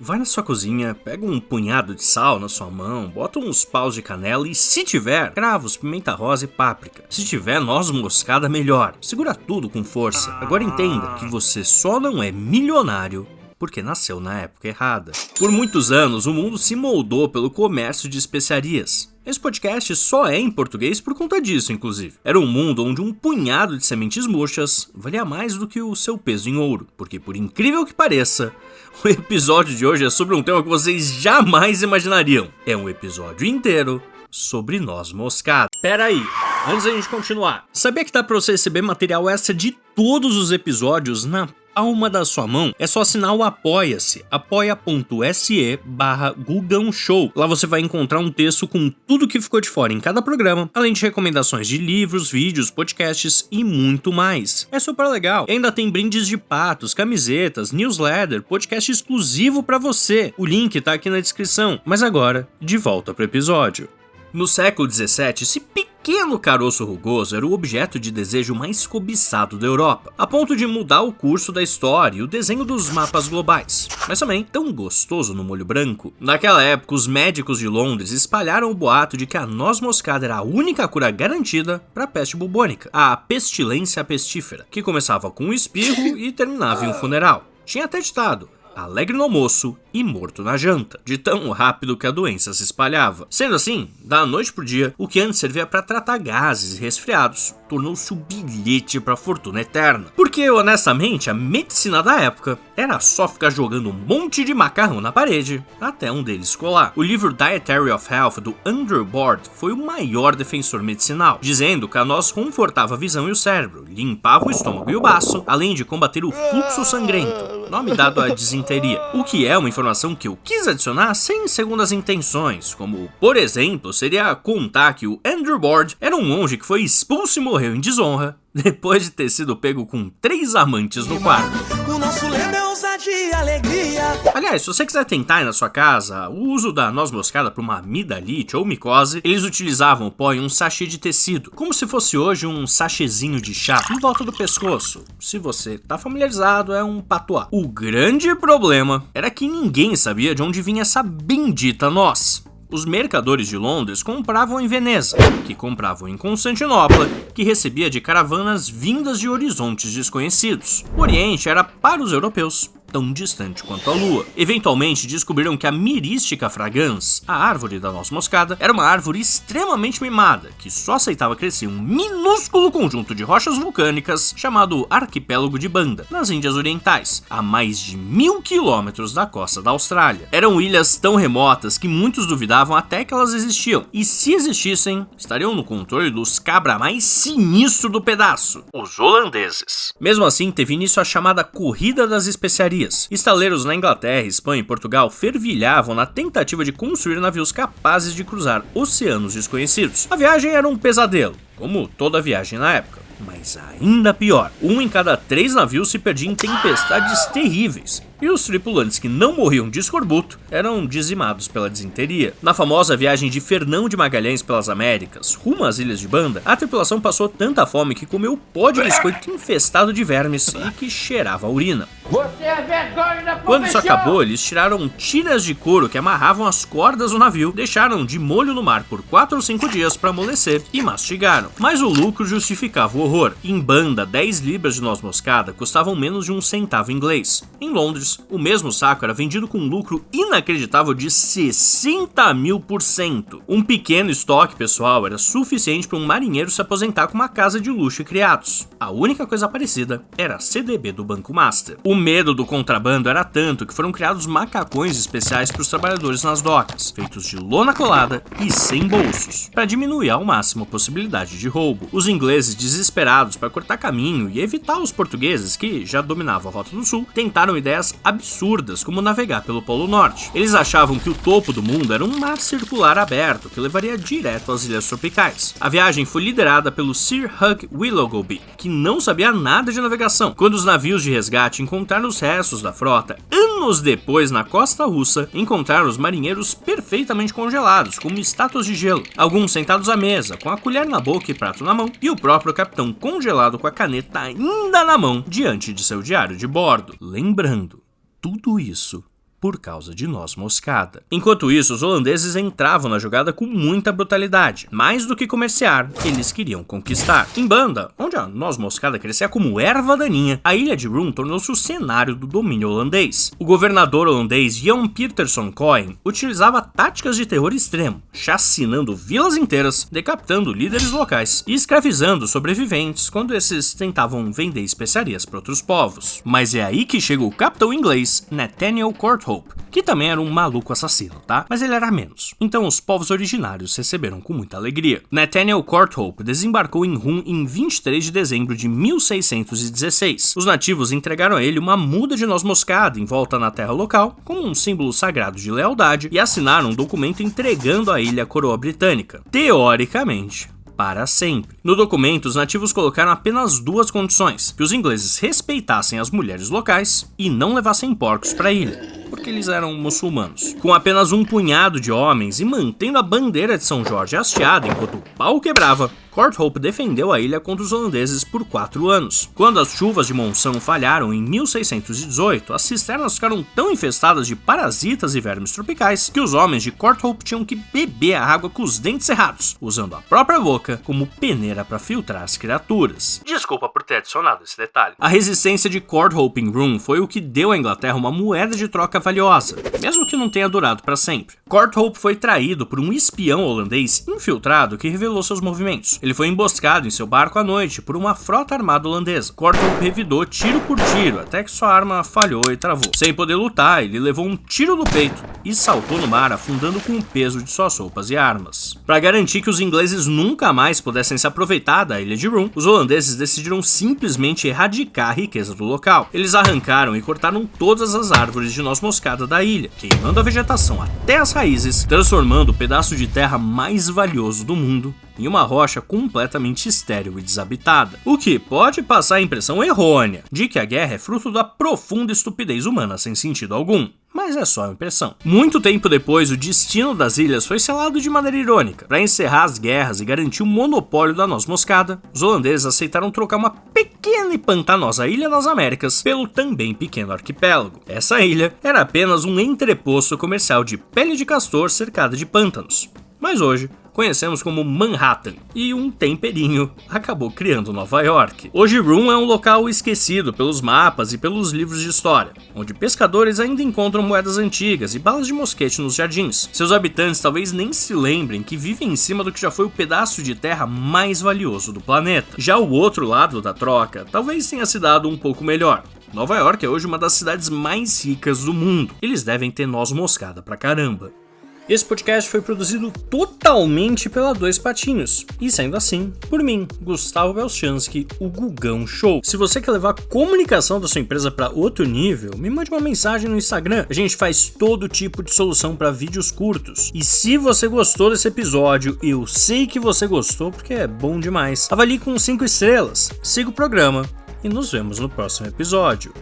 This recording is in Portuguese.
Vai na sua cozinha, pega um punhado de sal na sua mão, bota uns paus de canela e, se tiver, cravos, pimenta rosa e páprica. Se tiver noz moscada, melhor. Segura tudo com força. Agora entenda que você só não é milionário porque nasceu na época errada. Por muitos anos, o mundo se moldou pelo comércio de especiarias. Esse podcast só é em português por conta disso, inclusive. Era um mundo onde um punhado de sementes murchas valia mais do que o seu peso em ouro. Porque, por incrível que pareça, o episódio de hoje é sobre um tema que vocês jamais imaginariam. É um episódio inteiro sobre noz moscada. Pera aí, antes da gente continuar, sabia que dá pra você receber material extra de todos os episódios na palma da sua mão? É só assinar o Apoia-se, apoia.se/Gugão Show. Lá você vai encontrar um texto com tudo que ficou de fora em cada programa, além de recomendações de livros, vídeos, podcasts e muito mais. É super legal. E ainda tem brindes de patos, camisetas, newsletter, podcast exclusivo pra você. O link tá aqui na descrição. Mas agora, de volta pro episódio. No século XVII, esse pequeno caroço rugoso era o objeto de desejo mais cobiçado da Europa, a ponto de mudar o curso da história e o desenho dos mapas globais. Mas também tão gostoso no molho branco. Naquela época, os médicos de Londres espalharam o boato de que a noz moscada era a única cura garantida para a peste bubônica, a pestilência pestífera, que começava com um espirro e terminava em um funeral. Tinha até ditado: alegre no almoço e morto na janta, de tão rápido que a doença se espalhava. Sendo assim, da noite pro dia, o que antes servia para tratar gases e resfriados, tornou-se o bilhete para a fortuna eterna. Porque, honestamente, a medicina da época era só ficar jogando um monte de macarrão na parede até um deles colar. O livro Dietary of Health, do Andrew Bord, foi o maior defensor medicinal, dizendo que a noz confortava a visão e o cérebro, limpava o estômago e o baço, além de combater o fluxo sangrento, nome dado à disenteria. O que é uma informação que eu quis adicionar sem segundas intenções, como, por exemplo, seria contar que o Andrew Bord era um monge que foi expulso e morreu em desonra depois de ter sido pego com 3 amantes no quarto. O nosso lema é ousadia e alegria. Aliás, se você quiser tentar aí na sua casa o uso da noz moscada para uma amidalite ou micose, eles utilizavam o pó em um sachê de tecido, como se fosse hoje um sachêzinho de chá, em volta do pescoço. Se você tá familiarizado, é um patuá. O grande problema era que ninguém sabia de onde vinha essa bendita noz. Os mercadores de Londres compravam em Veneza, que compravam em Constantinopla, que recebia de caravanas vindas de horizontes desconhecidos. O Oriente era, para os europeus, tão distante quanto a Lua. Eventualmente descobriram que a Myristica fragans, a árvore da noz moscada, era uma árvore extremamente mimada, que só aceitava crescer um minúsculo conjunto de rochas vulcânicas chamado Arquipélago de Banda, nas Índias Orientais, a mais de 1000 quilômetros da costa da Austrália. Eram ilhas tão remotas que muitos duvidavam até que elas existiam, e se existissem, estariam no controle dos cabra mais sinistro do pedaço, os holandeses. Mesmo assim, teve início a chamada Corrida das Especiarias. Estaleiros na Inglaterra, Espanha e Portugal fervilhavam na tentativa de construir navios capazes de cruzar oceanos desconhecidos. A viagem era um pesadelo, como toda viagem na época. Mas ainda pior, 1 em cada 3 navios se perdia em tempestades terríveis, e os tripulantes que não morriam de escorbuto eram dizimados pela disenteria. Na famosa viagem de Fernão de Magalhães pelas Américas, rumo às Ilhas de Banda, a tripulação passou tanta fome que comeu pó de biscoito infestado de vermes e que cheirava a urina. Você é vergonha da profissão! Quando isso acabou, eles tiraram tiras de couro que amarravam as cordas do navio, deixaram de molho no mar por 4 ou 5 dias para amolecer e mastigaram. Mas o lucro justificava o horror. Em Banda, 10 libras de noz moscada custavam menos de 1 centavo inglês. Em Londres, o mesmo saco era vendido com um lucro inacreditável de 60.000%. Um pequeno estoque pessoal era suficiente para um marinheiro se aposentar com uma casa de luxo e criados. A única coisa parecida era a CDB do Banco Master. O medo do contrabando era tanto que foram criados macacões especiais para os trabalhadores nas docas, feitos de lona colada e sem bolsos, para diminuir ao máximo a possibilidade de roubo. Os ingleses, desesperados para cortar caminho e evitar os portugueses, que já dominavam a Rota do Sul, tentaram ideias absurdas como navegar pelo Polo Norte. Eles achavam que o topo do mundo era um mar circular aberto que levaria direto às ilhas tropicais. A viagem foi liderada pelo Sir Hugh Willoughby, que não sabia nada de navegação. Quando os navios de resgate encontraram os restos da frota, anos depois na costa russa, encontraram os marinheiros perfeitamente congelados, como estátuas de gelo, alguns sentados à mesa, com a colher na boca e prato na mão, e o próprio capitão congelado com a caneta ainda na mão, diante de seu diário de bordo. Lembrando, tudo isso por causa de noz moscada. Enquanto isso, os holandeses entravam na jogada com muita brutalidade. Mais do que comerciar, eles queriam conquistar. Em Banda, onde a noz moscada crescia como erva daninha, a ilha de Rum tornou-se o cenário do domínio holandês. O governador holandês Jan Pieterszoon Coyen utilizava táticas de terror extremo, chacinando vilas inteiras, decapitando líderes locais e escravizando sobreviventes quando esses tentavam vender especiarias para outros povos. Mas é aí que chega o capitão inglês Nathaniel Courthope, que também era um maluco assassino, tá? Mas ele era menos. Então os povos originários receberam com muita alegria. Nathaniel Courthope desembarcou em Rum em 23 de dezembro de 1616. Os nativos entregaram a ele uma muda de noz moscada envolta na terra local, como um símbolo sagrado de lealdade, e assinaram um documento entregando a ilha à coroa britânica. Teoricamente, para sempre. No documento, os nativos colocaram apenas duas condições: que os ingleses respeitassem as mulheres locais e não levassem porcos para a ilha, porque eles eram muçulmanos. Com apenas um punhado de homens e mantendo a bandeira de São Jorge hasteada enquanto o pau quebrava, Courthope defendeu a ilha contra os holandeses por 4 anos. Quando as chuvas de monção falharam em 1618, as cisternas ficaram tão infestadas de parasitas e vermes tropicais que os homens de Courthope tinham que beber a água com os dentes cerrados, usando a própria boca como peneira para filtrar as criaturas. Desculpa por ter adicionado esse detalhe. A resistência de Courthope em Rum foi o que deu à Inglaterra uma moeda de troca valiosa, mesmo que não tenha durado para sempre. Courthope foi traído por um espião holandês infiltrado que revelou seus movimentos. Ele foi emboscado em seu barco à noite por uma frota armada holandesa. Courthope revidou tiro por tiro até que sua arma falhou e travou. Sem poder lutar, ele levou um tiro no peito e saltou no mar, afundando com o peso de suas roupas e armas. Para garantir que os ingleses nunca mais pudessem se aproveitar da ilha de Rum, os holandeses decidiram simplesmente erradicar a riqueza do local. Eles arrancaram e cortaram todas as árvores de noz moscada da ilha, queimando a vegetação até as raízes, transformando o pedaço de terra mais valioso do mundo em uma rocha completamente estéril e desabitada. O que pode passar a impressão errônea de que a guerra é fruto da profunda estupidez humana sem sentido algum. Mas é só a impressão. Muito tempo depois, o destino das ilhas foi selado de maneira irônica. Para encerrar as guerras e garantir o monopólio da noz moscada, os holandeses aceitaram trocar uma pequena e pantanosa ilha nas Américas pelo também pequeno arquipélago. Essa ilha era apenas um entreposto comercial de pele de castor cercada de pântanos. Mas hoje, conhecemos como Manhattan, e um temperinho acabou criando Nova York. Hoje Rum é um local esquecido pelos mapas e pelos livros de história, onde pescadores ainda encontram moedas antigas e balas de mosquete nos jardins. Seus habitantes talvez nem se lembrem que vivem em cima do que já foi o pedaço de terra mais valioso do planeta. Já o outro lado da troca talvez tenha se dado um pouco melhor. Nova York é hoje uma das cidades mais ricas do mundo. Eles devem ter noz moscada pra caramba. Esse podcast foi produzido totalmente pela Dois Patinhos, e sendo assim, por mim, Gustavo Belchansky, o Gugão Show. Se você quer levar a comunicação da sua empresa para outro nível, me mande uma mensagem no Instagram. A gente faz todo tipo de solução para vídeos curtos. E se você gostou desse episódio, eu sei que você gostou porque é bom demais, avalie com 5 estrelas, siga o programa e nos vemos no próximo episódio.